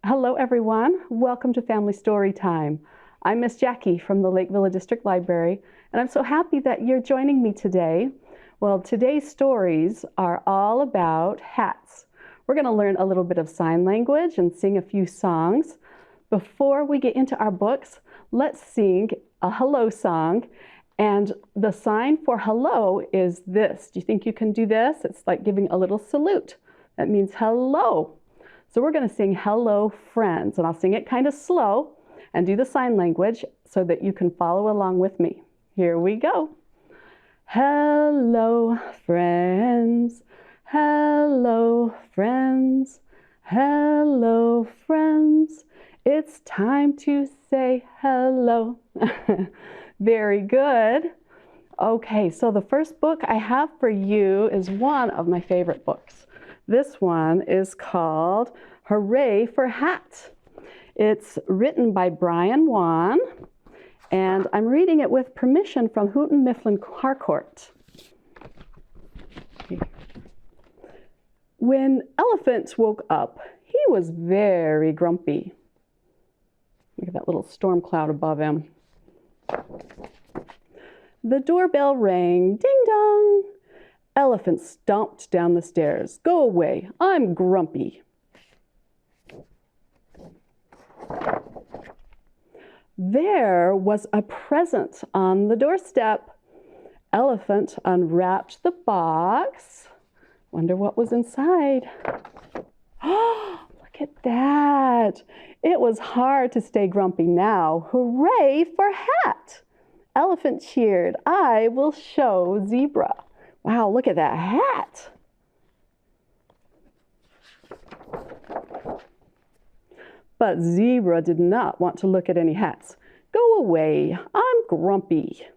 Hello everyone, welcome to Family Story Time. I'm Miss Jackie from the Lake Villa District Library, and I'm so happy that you're joining me today. Well, today's stories are all about hats. We're going to learn a little bit of sign language and sing a few songs. Before we get into our books, let's sing a hello song. And the sign for hello is this. Do you think you can do this? It's like giving a little salute. That means hello. So we're going to sing Hello Friends, and I'll sing it kind of slow and do the sign language so that you can follow along with me. Here we go. Hello friends, hello friends, hello friends. It's time to say hello. Very good. Okay, so the first book I have for you is one of my favorite books. This one is called Hooray for Hat. It's written by Brian Wan, and I'm reading it with permission from Houghton, Mifflin, Harcourt. When Elephant woke up, he was very grumpy. Look at that little storm cloud above him. The doorbell rang, ding dong. Elephant stomped down the stairs. Go away, I'm grumpy. There was a present on the doorstep. Elephant unwrapped the box. Wonder what was inside. Oh, look at that. It was hard to stay grumpy now. Hooray for hat! Elephant cheered. I will show Zebra. Wow, look at that hat. But Zebra did not want to look at any hats. Go away, I'm grumpy.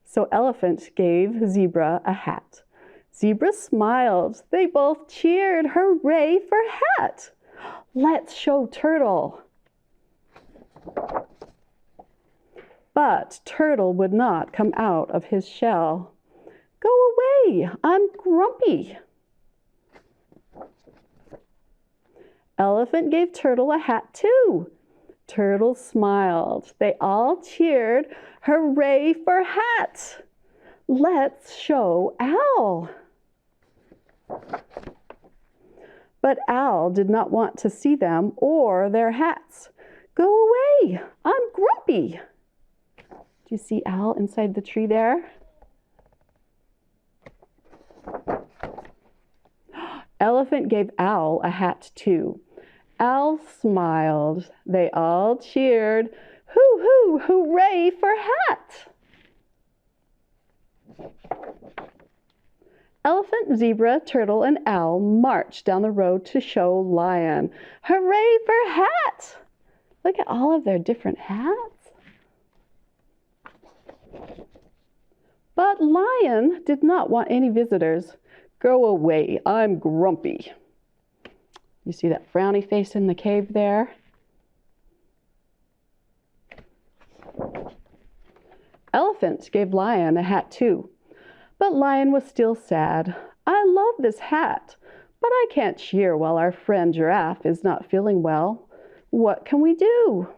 So Elephant gave Zebra a hat. Zebra smiled. They both cheered. Hooray for hat! Let's show Turtle. But Turtle would not come out of his shell. Go away, I'm grumpy. Elephant gave Turtle a hat too. Turtle smiled. They all cheered. Hooray for hat! Let's show Owl. But Owl did not want to see them or their hats. Go away, I'm grumpy. Do you see Owl inside the tree there? Elephant gave Owl a hat too. Owl smiled. They all cheered. Hoo hoo, hooray for hat! Elephant, Zebra, Turtle, and Owl marched down the road to show Lion. Hooray for hat! Look at all of their different hats. But Lion did not want any visitors. Go away, I'm grumpy. You see that frowny face in the cave there? Elephant gave Lion a hat too. But Lion was still sad. I love this hat, but I can't cheer while our friend Giraffe is not feeling well. What can we do?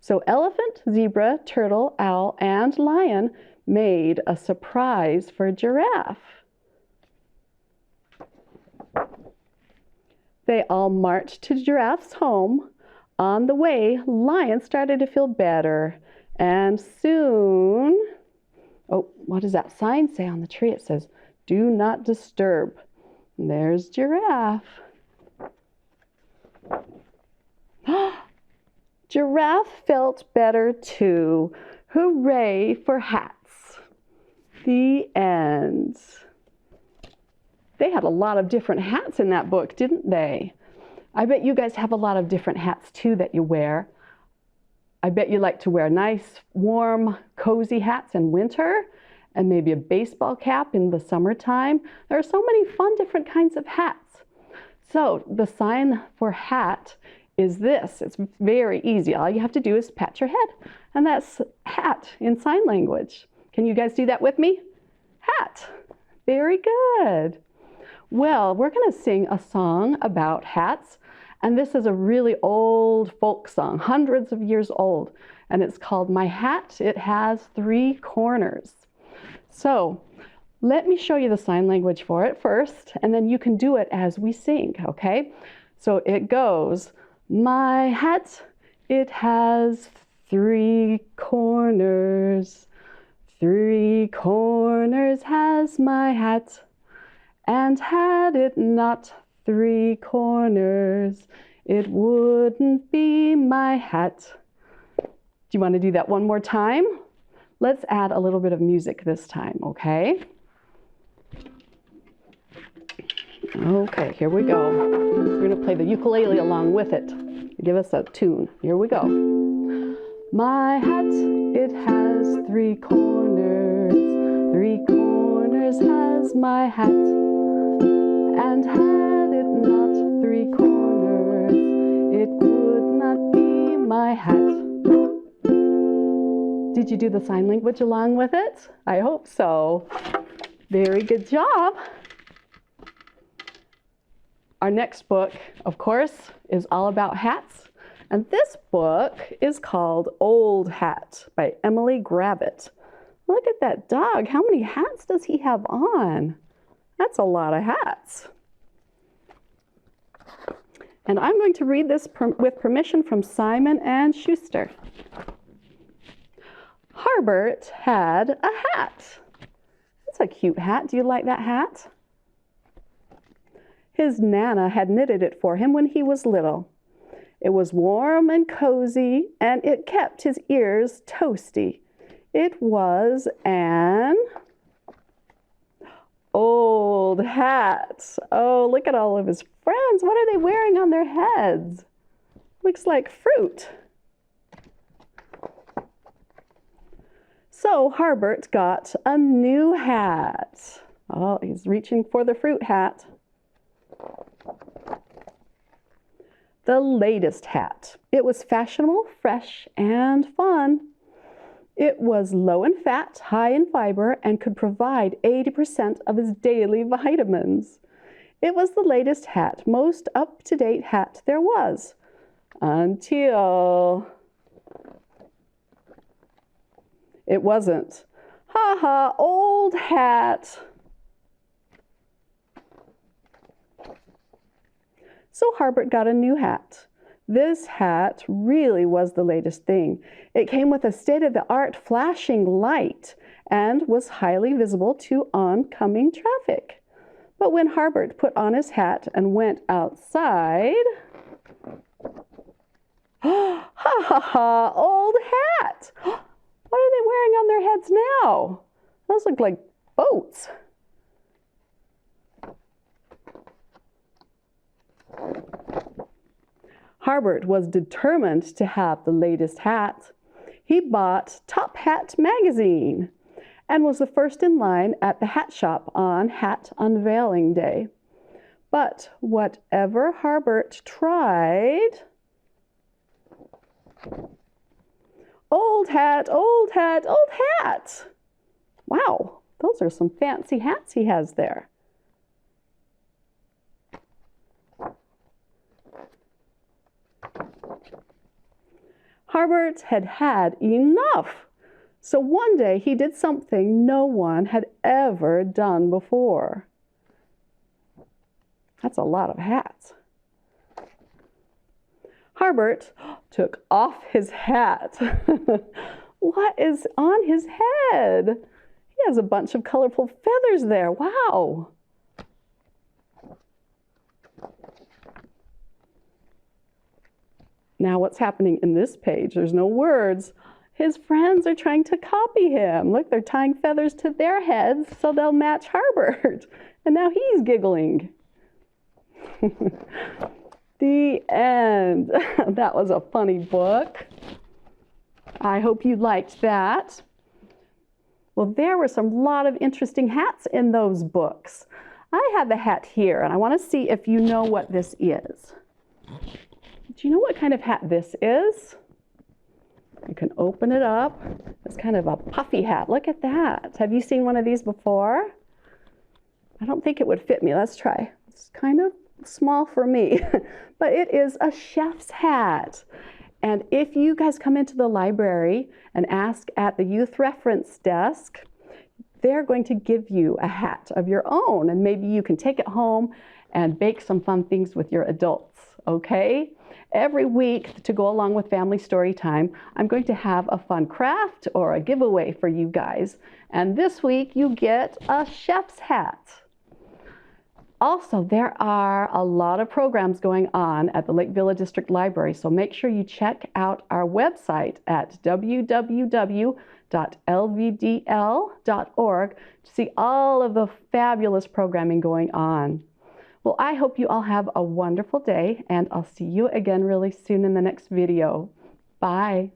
So Elephant, Zebra, Turtle, Owl, and Lion made a surprise for Giraffe. They all marched to Giraffe's home. On the way, Lion started to feel better. And soon, oh, what does that sign say on the tree? It says, do not disturb. And there's Giraffe. Giraffe felt better too. Hooray for hats. The end. They had a lot of different hats in that book, didn't they? I bet you guys have a lot of different hats too that you wear. I bet you like to wear nice, warm, cozy hats in winter and maybe a baseball cap in the summertime. There are so many fun different kinds of hats. So the sign for hat is this. It's very easy. All you have to do is pat your head, and that's hat in sign language. Can you guys do that with me? hat. Very good. Well, we're going to sing a song about hats, and this is a really old folk song, hundreds of years old, and it's called My Hat, It Has Three Corners. So let me show you the sign language for it first, and then you can do it as we sing, okay? So it goes, my hat, it has three corners. Three corners has my hat. And had it not three corners, it wouldn't be my hat. Do you want to do that one more time? Let's add a little bit of music this time, okay? Okay, here we go. We're going to play the ukulele along with it. Give us a tune. Here we go. My hat, it has three corners. Three corners has my hat. And had it not three corners, it would not be my hat. Did you do the sign language along with it? I hope so. Very good job. Our next book, of course, is all about hats. And this book is called Old Hat by Emily Gravett. Look at that dog. How many hats does he have on? That's a lot of hats. And I'm going to read this with permission from Simon and Schuster. Herbert had a hat. That's a cute hat. Do you like that hat? His Nana had knitted it for him when he was little. It was warm and cozy, and it kept his ears toasty. It was an old hat. Oh, look at all of his friends. What are they wearing on their heads? Looks like fruit. So Herbert got a new hat. Oh, he's reaching for the fruit hat. The latest hat. It was fashionable, fresh, and fun. It was low in fat, high in fiber, and could provide 80% of his daily vitamins. It was the latest hat, most up-to-date hat there was. Until it wasn't. Ha ha, old hat. So Herbert got a new hat. This hat really was the latest thing. It came with a state-of-the-art flashing light and was highly visible to oncoming traffic. But when Herbert put on his hat and went outside, ha ha ha, old hat! What are they wearing on their heads now? Those look like boats. Herbert was determined to have the latest hat. He bought Top Hat magazine and was the first in line at the hat shop on Hat Unveiling Day. But whatever Herbert tried, old hat, old hat, old hat. Wow, those are some fancy hats he has there. Herbert had had enough. So one day he did something no one had ever done before. That's a lot of hats. Herbert took off his hat. What is on his head? He has a bunch of colorful feathers there. Wow. Now what's happening in this page? There's no words. His friends are trying to copy him. Look, they're tying feathers to their heads so they'll match Herbert. And now he's giggling. The end. That was a funny book. I hope you liked that. Well, there were some lot of interesting hats in those books. I have a hat here, and I want to see if you know what this is. Do you know what kind of hat this is? You can open it up. It's kind of a puffy hat. Look at that. Have you seen one of these before? I don't think it would fit me. Let's try. It's kind of small for me, but it is a chef's hat. And if you guys come into the library and ask at the youth reference desk, they're going to give you a hat of your own, and maybe you can take it home and bake some fun things with your adults, okay? Every week, to go along with Family Story Time, I'm going to have a fun craft or a giveaway for you guys. And this week, you get a chef's hat. Also, there are a lot of programs going on at the Lake Villa District Library, so make sure you check out our website at www.lvdl.org to see all of the fabulous programming going on. Well, I hope you all have a wonderful day, and I'll see you again really soon in the next video. Bye.